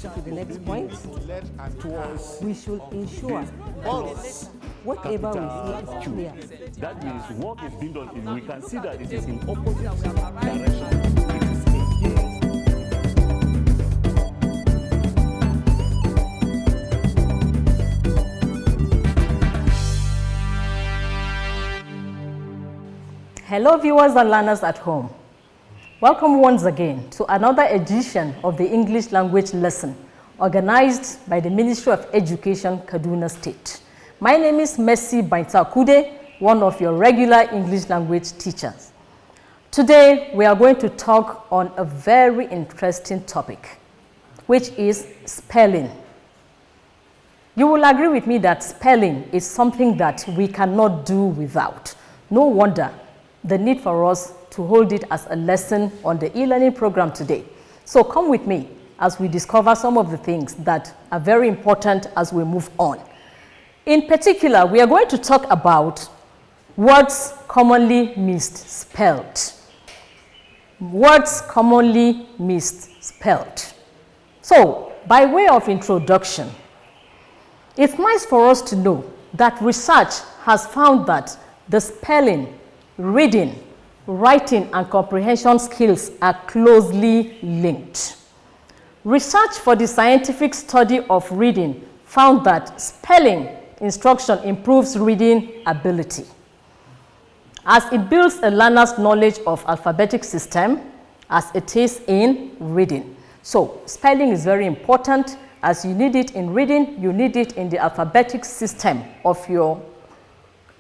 to the next point. We should ensure whatever we say is clear. That means work is being done. We can see that it is in opposite direction. Hello viewers and learners at home. Welcome once again to another edition of the English language lesson organized by the Ministry of Education, Kaduna State. My name is Mercy Bainta-Kude, one of your regular English language teachers. Today we are going to talk on a very interesting topic, which is spelling. You will agree with me that spelling is something that we cannot do without. No wonder the need for us to hold it as a lesson on the e-learning program today. So come with me as we discover some of the things that are very important as we move on. In particular, we are going to talk about words commonly misspelled. Words commonly misspelled. So, by way of introduction, it's nice for us to know that research has found that the spelling, reading, writing, and comprehension skills are closely linked. Research for the scientific study of reading found that spelling instruction improves reading ability, as it builds a learner's knowledge of alphabetic system as it is in reading. So spelling is very important. As you need it in reading, you need it in the alphabetic system of your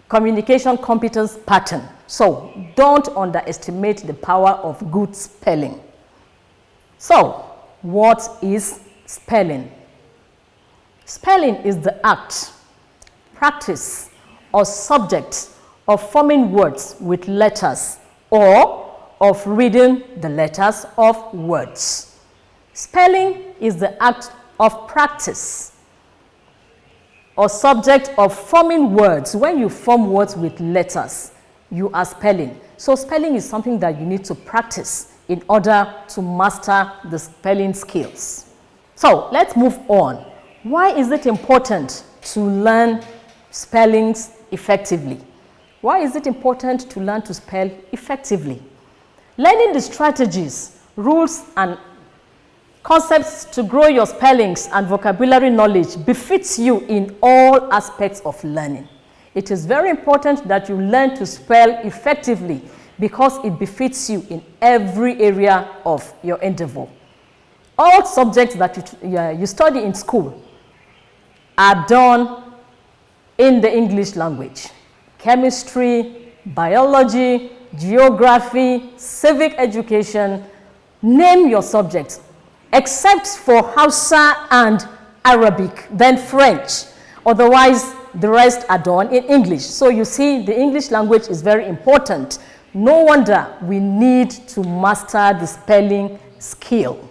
communication competence pattern. So don't underestimate the power of good spelling. So what is spelling? Spelling is the act, practice, or subject of forming words with letters or of reading the letters of words. Spelling is the act of practice or subject of forming words. When you form words with letters, you are spelling. So spelling is something that you need to practice in order to master the spelling skills. So let's move on. Why is it important to learn spellings effectively? Why is it important to learn to spell effectively? Learning the strategies, rules, and concepts to grow your spellings and vocabulary knowledge befits you in all aspects of learning. It is very important that you learn to spell effectively because it befits you in every area of your endeavor. All subjects that you study in school are done in the English language. Chemistry, biology, geography, civic education, name your subjects, except for Hausa and Arabic, then French. Otherwise, the rest are done in English. So you see, the English language is very important. No wonder we need to master the spelling skill.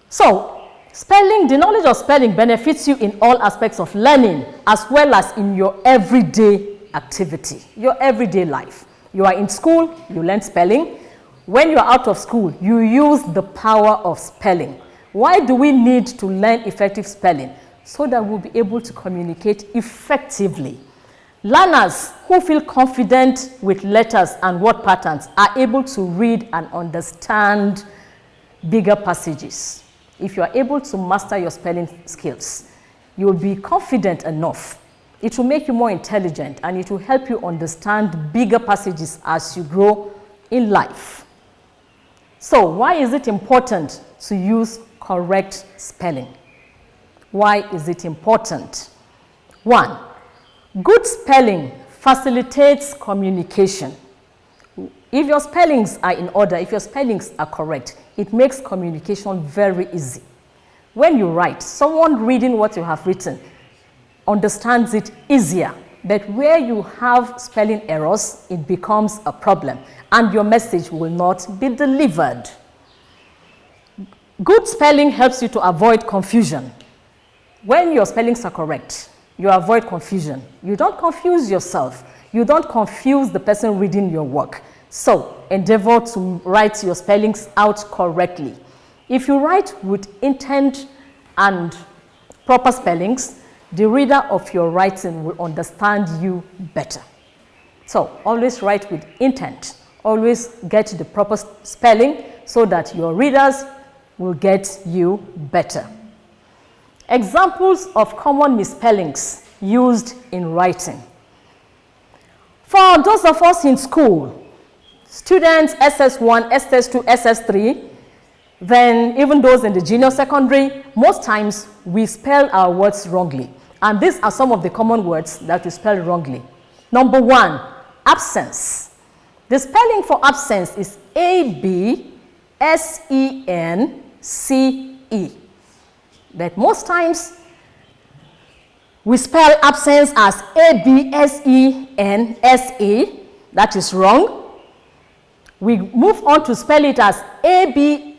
So, spelling, the knowledge of spelling benefits you in all aspects of learning, as well as in your everyday activity, your everyday life. You are in school, you learn spelling. When you are out of school, you use the power of spelling. Why do we need to learn effective spelling? So that we'll be able to communicate effectively. Learners who feel confident with letters and word patterns are able to read and understand bigger passages. If you are able to master your spelling skills, you will be confident enough. It will make you more intelligent and it will help you understand bigger passages as you grow in life. So why is it important to use correct spelling? Why is it important? 1, good spelling facilitates communication. If your spellings are in order, if your spellings are correct, it makes communication very easy. When you write, someone reading what you have written understands it easier. But where you have spelling errors, it becomes a problem and your message will not be delivered. Good spelling helps you to avoid confusion. When your spellings are correct, you avoid confusion. You don't confuse yourself. You don't confuse the person reading your work. So endeavor to write your spellings out correctly. If you write with intent and proper spellings, the reader of your writing will understand you better. So always write with intent. Always get the proper spelling so that your readers will get you better. Examples of common misspellings used in writing. For those of us in school, students SS1, SS2, SS3, then even those in the junior secondary, most times we spell our words wrongly. And these are some of the common words that we spell wrongly. Number 1, absence. The spelling for absence is A-B-S-E-N-C-E. But most times, we spell absence as A-B-S-E-N-S-E. That is wrong. We move on to spell it as A-B-S-E-N-T-E-E.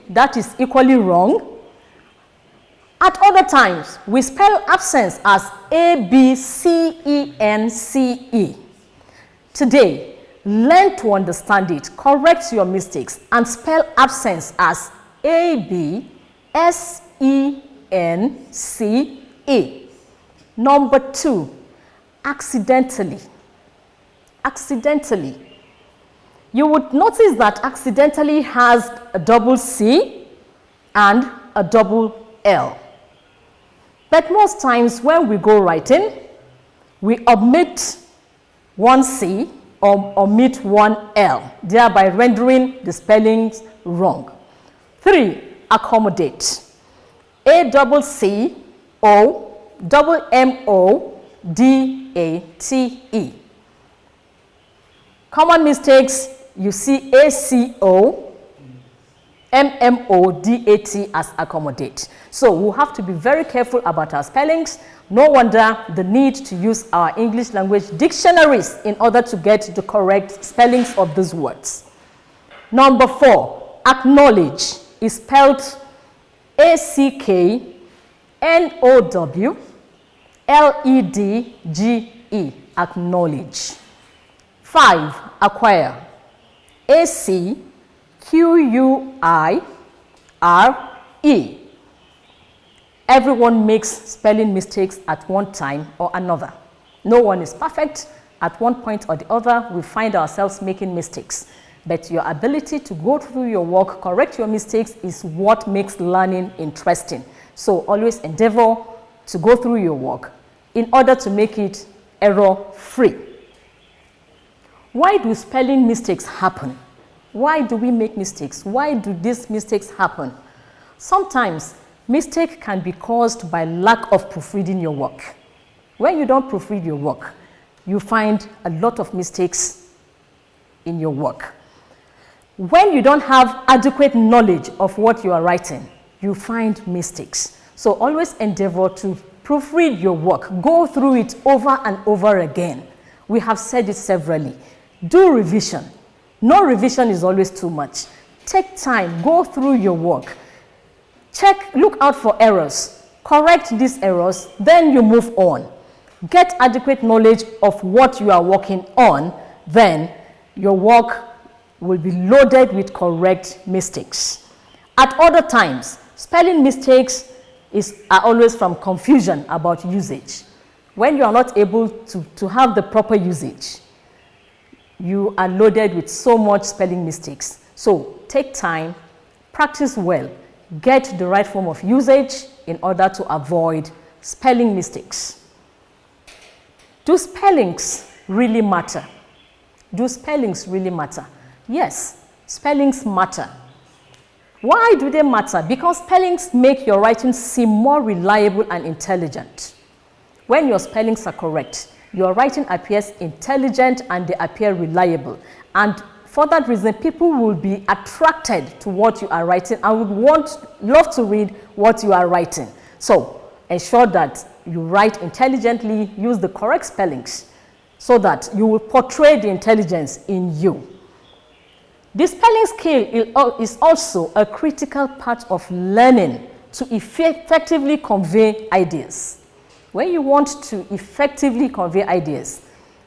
That is equally wrong. At other times, we spell absence as A-B-C-E-N-C-E. Today, learn to understand it, correct your mistakes, and spell absence as A-B-S-E-N-C-E. Number 2, accidentally. Accidentally. You would notice that accidentally has a double C and a double L. But most times when we go writing, we omit one C or omit one L, thereby rendering the spellings wrong. 3, accommodate. A-double-C-O-double-M-O-D-A-T-E. Common mistakes, you see A-C-O, M-M-O-D-A-T as accommodate. So we'll have to be very careful about our spellings. No wonder the need to use our English language dictionaries in order to get the correct spellings of these words. Number 4, acknowledge is spelled A-C-K-N-O-W-L-E-D-G-E, acknowledge. 5, acquire. A-C-Q-U-I-R-E. Everyone makes spelling mistakes at one time or another. No one is perfect. At one point or the other, we find ourselves making mistakes. But your ability to go through your work, correct your mistakes, is what makes learning interesting. So always endeavor to go through your work in order to make it error-free. Why do spelling mistakes happen? Why do we make mistakes? Why do these mistakes happen? Sometimes mistake can be caused by lack of proofreading your work. When you don't proofread your work, you find a lot of mistakes in your work. When you don't have adequate knowledge of what you are writing, you find mistakes. So always endeavor to proofread your work. Go through it over and over again. We have said it severally. Do revision. No revision is always too much. Take time, go through your work. Check, look out for errors. Correct these errors, then you move on. Get adequate knowledge of what you are working on, then your work will be loaded with correct mistakes. At other times, spelling mistakes are always from confusion about usage. When you are not able to have the proper usage, you are loaded with so much spelling mistakes. So take time, practice well, get the right form of usage in order to avoid spelling mistakes. Do spellings really matter? Do spellings really matter? Yes, spellings matter. Why do they matter? Because spellings make your writing seem more reliable and intelligent. When your spellings are correct, your writing appears intelligent and they appear reliable. And for that reason, people will be attracted to what you are writing and would love to read what you are writing. So ensure that you write intelligently, use the correct spellings so that you will portray the intelligence in you. The spelling skill is also a critical part of learning to effectively convey ideas. When you want to effectively convey ideas,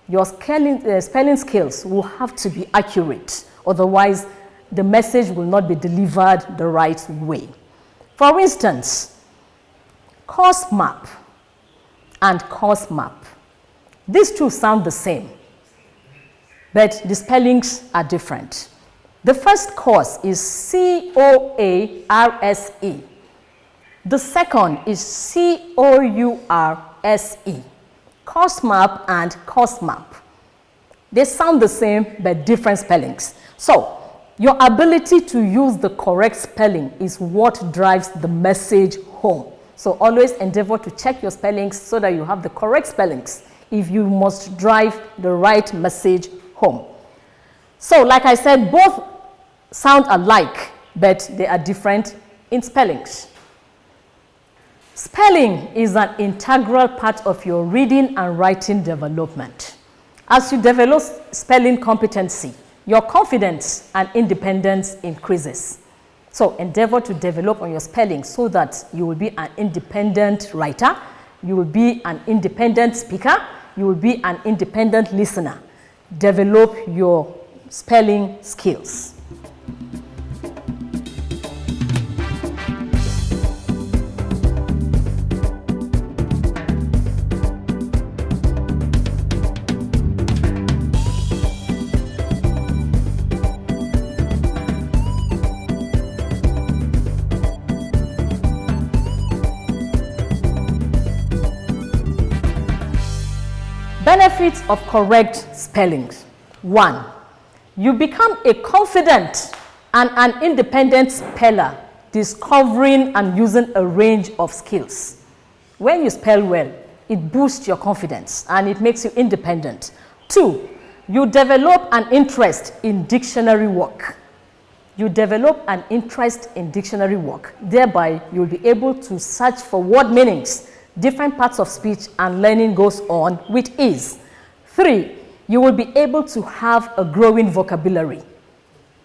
your spelling skills will have to be accurate. Otherwise, the message will not be delivered the right way. For instance, course map and course map. These two sound the same, but the spellings are different. The first course is C-O-A-R-S-E. The second is C-O-U-R-S-E. Course map and course map. They sound the same, but different spellings. So, your ability to use the correct spelling is what drives the message home. So, always endeavor to check your spellings so that you have the correct spellings if you must drive the right message home. So, like I said, both sound alike, but they are different in spellings. Spelling is an integral part of your reading and writing development. As you develop spelling competency, your confidence and independence increases. So endeavor to develop on your spelling so that you will be an independent writer, you will be an independent speaker, you will be an independent listener. Develop your spelling skills. Benefits of correct spelling. 1. You become a confident and an independent speller, discovering and using a range of skills. When you spell well, it boosts your confidence and it makes you independent. 2. You develop an interest in dictionary work. You develop an interest in dictionary work. Thereby, you'll be able to search for word meanings, different parts of speech, and learning goes on with ease. 3, you will be able to have a growing vocabulary.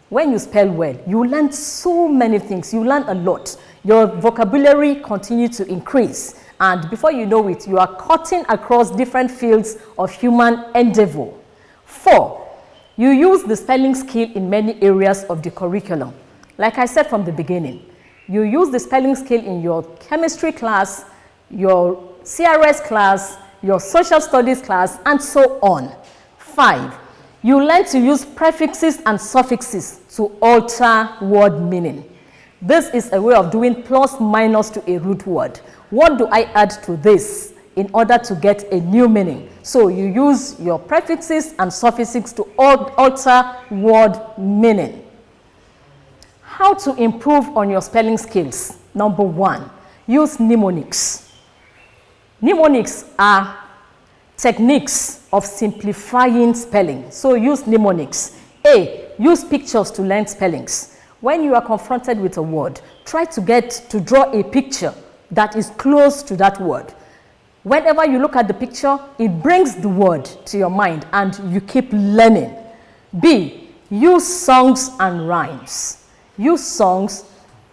When you spell well, you learn so many things. You learn a lot. Your vocabulary continues to increase. And before you know it, you are cutting across different fields of human endeavor. 4, you use the spelling skill in many areas of the curriculum. Like I said from the beginning, you use the spelling skill in your chemistry class, your CRS class, your social studies class, and so on. 5, you learn to use prefixes and suffixes to alter word meaning. This is a way of doing plus minus to a root word. What do I add to this in order to get a new meaning? So you use your prefixes and suffixes to alter word meaning. How to improve on your spelling skills? Number 1, use mnemonics. Mnemonics are techniques of simplifying spelling. So use mnemonics. A, use pictures to learn spellings. When you are confronted with a word, try to draw a picture that is close to that word. Whenever you look at the picture, it brings the word to your mind and you keep learning. B, use songs and rhymes. Use songs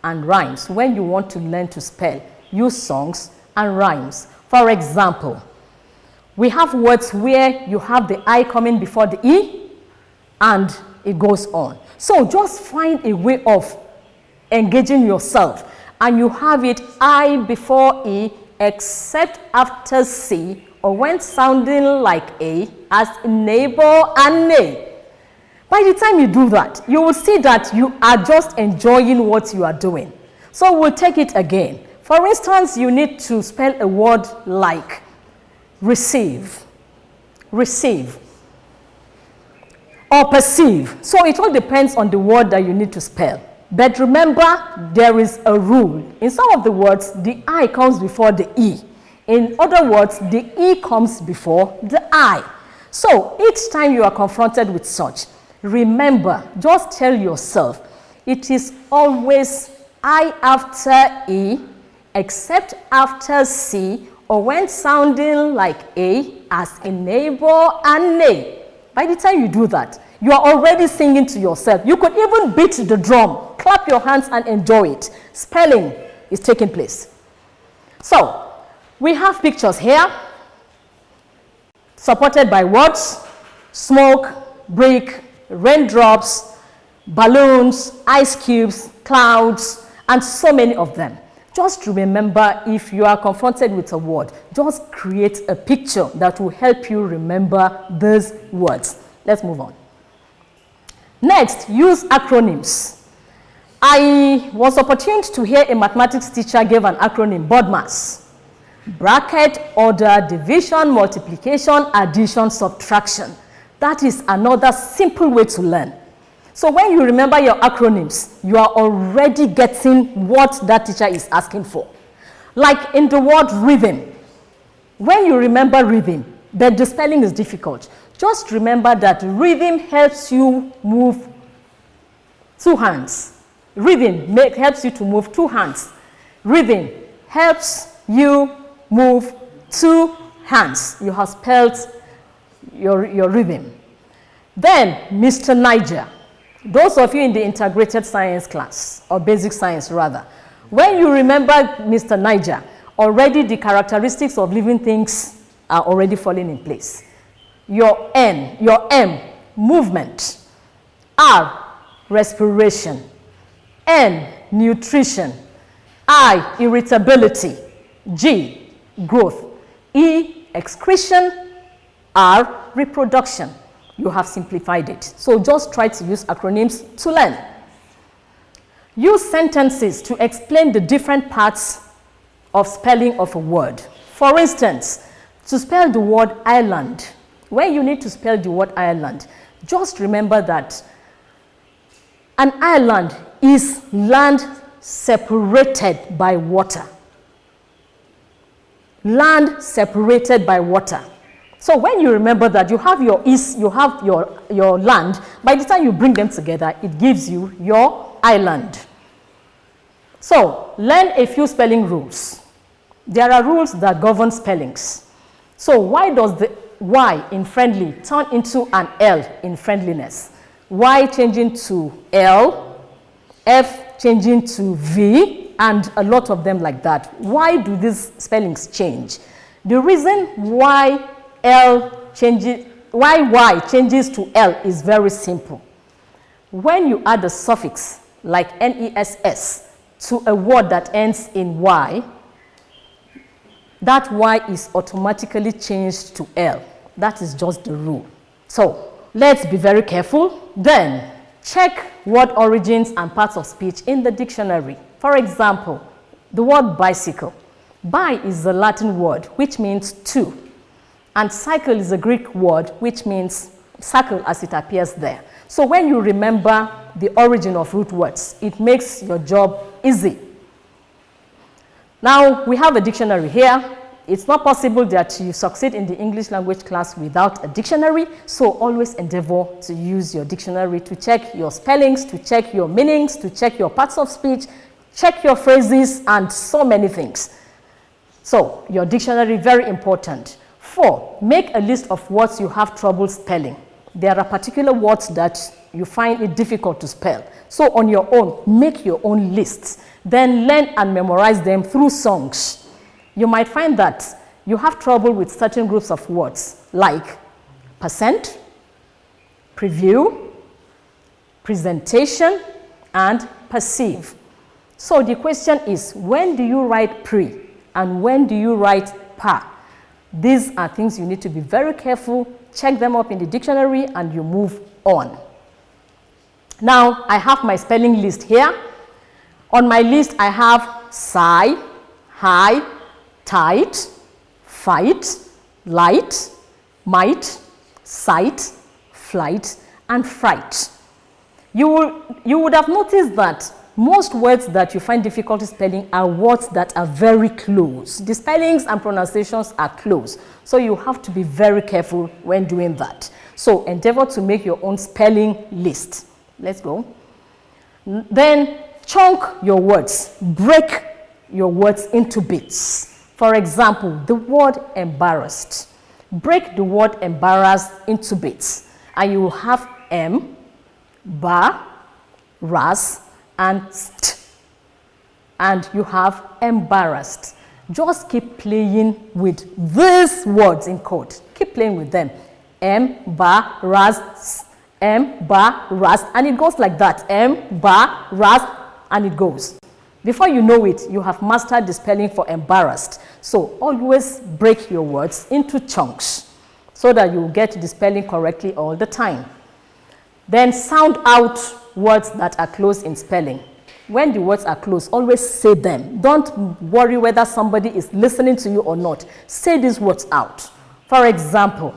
and rhymes. When you want to learn to spell, use songs and rhymes. For example, we have words where you have the I coming before the E and it goes on. So just find a way of engaging yourself and you have it I before E except after C or when sounding like A as neighbor and nay. By the time you do that, you will see that you are just enjoying what you are doing. So we'll take it again. For instance, you need to spell a word like receive, receive, or perceive. So it all depends on the word that you need to spell. But remember, there is a rule. In some of the words, the I comes before the E. In other words, the E comes before the I. So each time you are confronted with such, remember, just tell yourself, it is always I after E, except after C, or when sounding like A, as in neighbor and nay. By the time you do that, you are already singing to yourself. You could even beat the drum, clap your hands and enjoy it. Spelling is taking place. So, we have pictures here, supported by words, smoke, brick, raindrops, balloons, ice cubes, clouds, and so many of them. Just remember, if you are confronted with a word, just create a picture that will help you remember those words. Let's move on. Next, use acronyms. I was opportune to hear a mathematics teacher give an acronym, BODMAS. Bracket, order, division, multiplication, addition, subtraction. That is another simple way to learn. So when you remember your acronyms, you are already getting what that teacher is asking for. Like in the word rhythm. When you remember rhythm, but the spelling is difficult, just remember that rhythm helps you move two hands. Rhythm helps you to move two hands. Rhythm helps you move two hands. You have spelled your rhythm. Then, Mr. Niger. Those of you in the integrated science class, or basic science rather, when you remember Mr. Niger, already the characteristics of living things are already falling in place. Your M, movement. R, respiration. N, nutrition. I, irritability. G, growth. E, excretion. R, reproduction. You have simplified it. So just try to use acronyms to learn. Use sentences to explain the different parts of spelling of a word. For instance, to spell the word island, when you need to spell the word Ireland, just remember that an island is land separated by water. Land separated by water. So when you remember that you have your land, by the time you bring them together, it gives you your island. So learn a few spelling rules. There are rules that govern spellings. So why does the Y in friendly turn into an L in friendliness? Y changing to L, F changing to V, and a lot of them like that. Why do these spellings change? The reason why Y changes to L is very simple. When you add a suffix like NESS to a word that ends in Y, that Y is automatically changed to L. That is just the rule. So let's be very careful. Then check word origins and parts of speech in the dictionary. For example, the word bicycle. Bi is a Latin word which means two. And cycle is a Greek word which means circle as it appears there. So when you remember the origin of root words, it makes your job easy. Now we have a dictionary here. It's not possible that you succeed in the English language class without a dictionary, so always endeavor to use your dictionary to check your spellings, to check your meanings, to check your parts of speech, check your phrases, and so many things. So your dictionary, very important. 4, make a list of words you have trouble spelling. There are particular words that you find it difficult to spell. So on your own, make your own lists. Then learn and memorize them through songs. You might find that you have trouble with certain groups of words like percent, preview, presentation, and perceive. So the question is, when do you write pre and when do you write pa? These are things you need to be very careful, check them up in the dictionary, and you move on. Now, I have my spelling list here. On my list, I have sigh, high, tight, fight, light, might, sight, flight, and fright. You would have noticed that most words that you find difficulty spelling are words that are very close. The spellings and pronunciations are close. So you have to be very careful when doing that. So endeavor to make your own spelling list. Let's go. Then chunk your words. Break your words into bits. For example, the word embarrassed. Break the word embarrassed into bits. And you will have M, ba, ras, and st, and you have embarrassed. Just keep playing with these words in code. Keep playing with them. Embarrassed, embarrassed, and it goes like that. Embarrassed, and it goes. Before you know it, you have mastered the spelling for embarrassed. So always break your words into chunks so that you get the spelling correctly all the time. Then sound out words that are close in spelling. When the words are close, always say them. Don't worry whether somebody is listening to you or not. Say these words out. For example,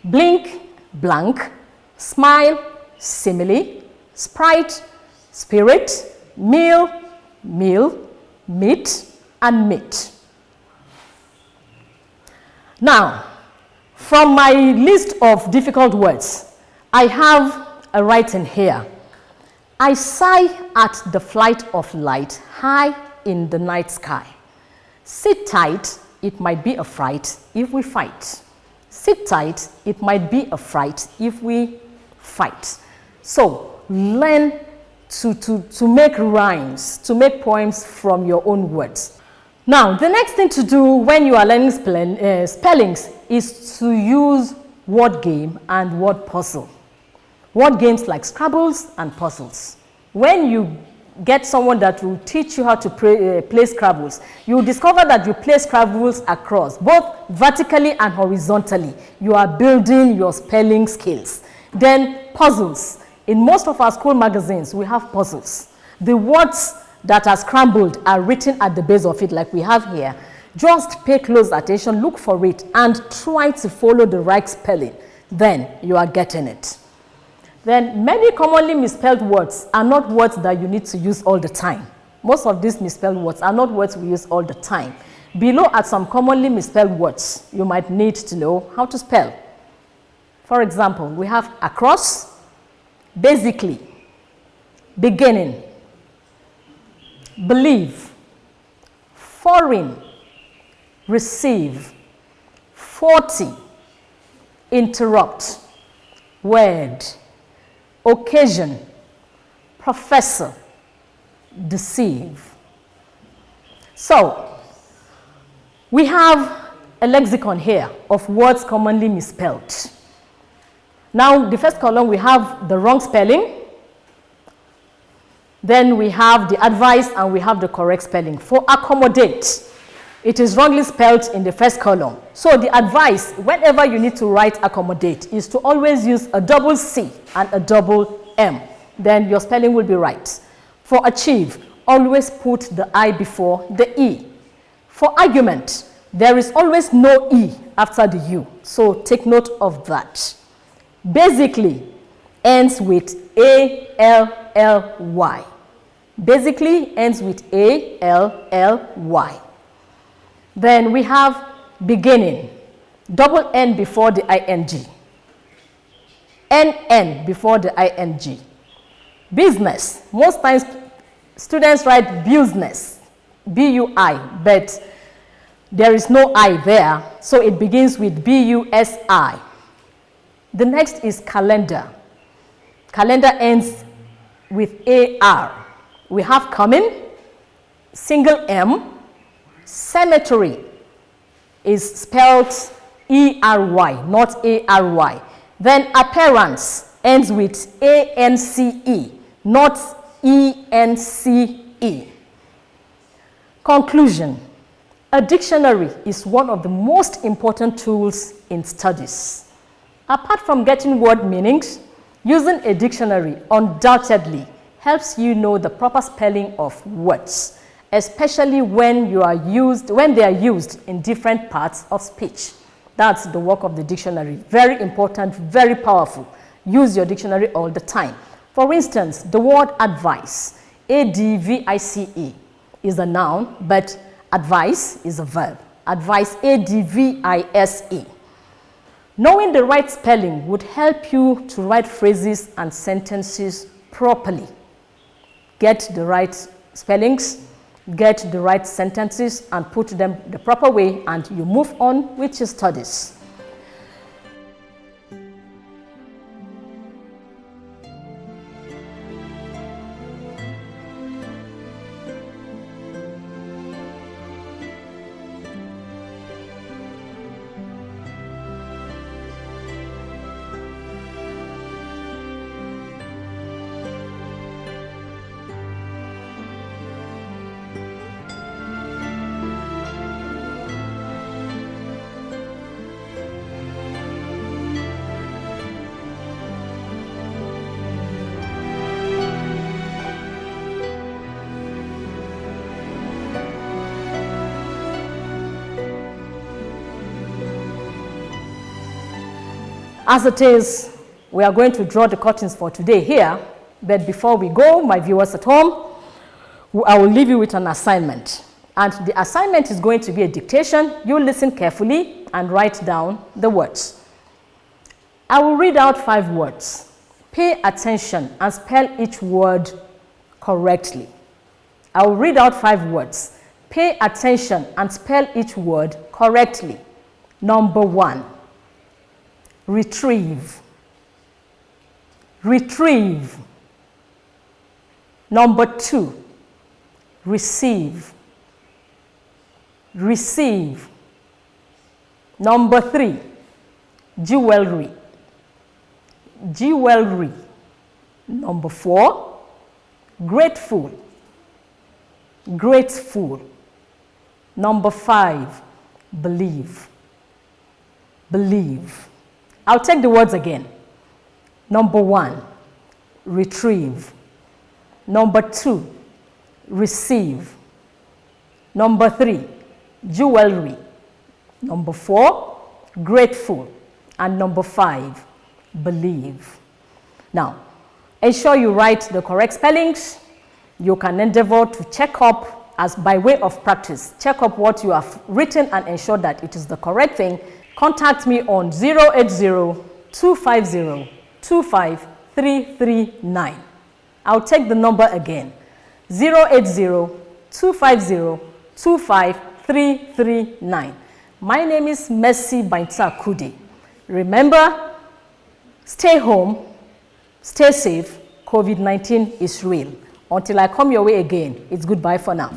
blink, blank, smile, simile, sprite, spirit, meal, meal, meet, and meet. Now, from my list of difficult words, I have a writing here. I sigh at the flight of light high in the night sky. Sit tight, it might be a fright if we fight. Sit tight, it might be a fright if we fight. So learn to make rhymes, to make poems from your own words. Now, the next thing to do when you are learning spellings is to use word game and word puzzle. Word games like Scrabbles and puzzles. When you get someone that will teach you how to play Scrabbles, you will discover that you play Scrabbles across, both vertically and horizontally. You are building your spelling skills. Then puzzles. In most of our school magazines, we have puzzles. The words that are scrambled are written at the base of it like we have here. Just pay close attention, look for it, and try to follow the right spelling. Then you are getting it. Then many commonly misspelled words are not words that you need to use all the time. Most of these misspelled words are not words we use all the time. Below are some commonly misspelled words you might need to know how to spell. For example, we have across, basically, beginning, believe, foreign, receive, 40, interrupt, word, occasion, professor, deceive. So, we have a lexicon here of words commonly misspelled. Now, the first column, we have the wrong spelling. Then we have the advice and we have the correct spelling. For accommodate, it is wrongly spelled in the first column. So the advice, whenever you need to write accommodate, is to always use a double C and a double M. Then your spelling will be right. For achieve, always put the I before the E. For argument, there is always no E after the U. So take note of that. Basically ends with A-L-L-Y. Basically ends with A-L-L-Y. Then we have beginning, double N before the I-N-G. N-N before the I-N-G. Business, most times students write business, B-U-I, but there is no I there, so it begins with B-U-S-I. The next is calendar. Calendar ends with A-R. We have coming, single M. Cemetery is spelled E-R-Y, not A-R-Y. Then appearance ends with A-N-C-E, not E-N-C-E. Conclusion. A dictionary is one of the most important tools in studies. Apart from getting word meanings, using a dictionary undoubtedly helps you know the proper spelling of words, especially when they are used in different parts of speech. That's the work of the dictionary. Very important, very powerful. Use your dictionary all the time. For instance, the word advice, A-D-V-I-C-E, is a noun, but advice is a verb. Advice, A-D-V-I-S-E. Knowing the right spelling would help you to write phrases and sentences properly. Get the right spellings, get the right sentences, and put them the proper way, and you move on with your studies. As it is, we are going to draw the curtains for today here, but before we go, my viewers at home, I will leave you with an assignment. And the assignment is going to be a dictation. You listen carefully and write down the words. I will read out 5 words. Pay attention and spell each word correctly. I will read out 5 words. Pay attention and spell each word correctly. Number 1, retrieve. Retrieve. Number 2, receive. Receive. Number 3, jewelry. Jewelry. Number 4, grateful. Grateful. Number 5, believe. Believe. I'll take the words again. Number 1, retrieve. Number 2, receive. Number 3, jewelry. Number 4, grateful. And number 5, believe. Now, ensure you write the correct spellings. You can endeavor to check up, as by way of practice, check up what you have written and ensure that it is the correct thing. Contact me on 080-250-25339. I'll take the number again, 080-250-25339. My name is Mercy Baintah Kudi. Remember, stay home, stay safe. COVID-19 is real. Until I come your way again, it's goodbye for now.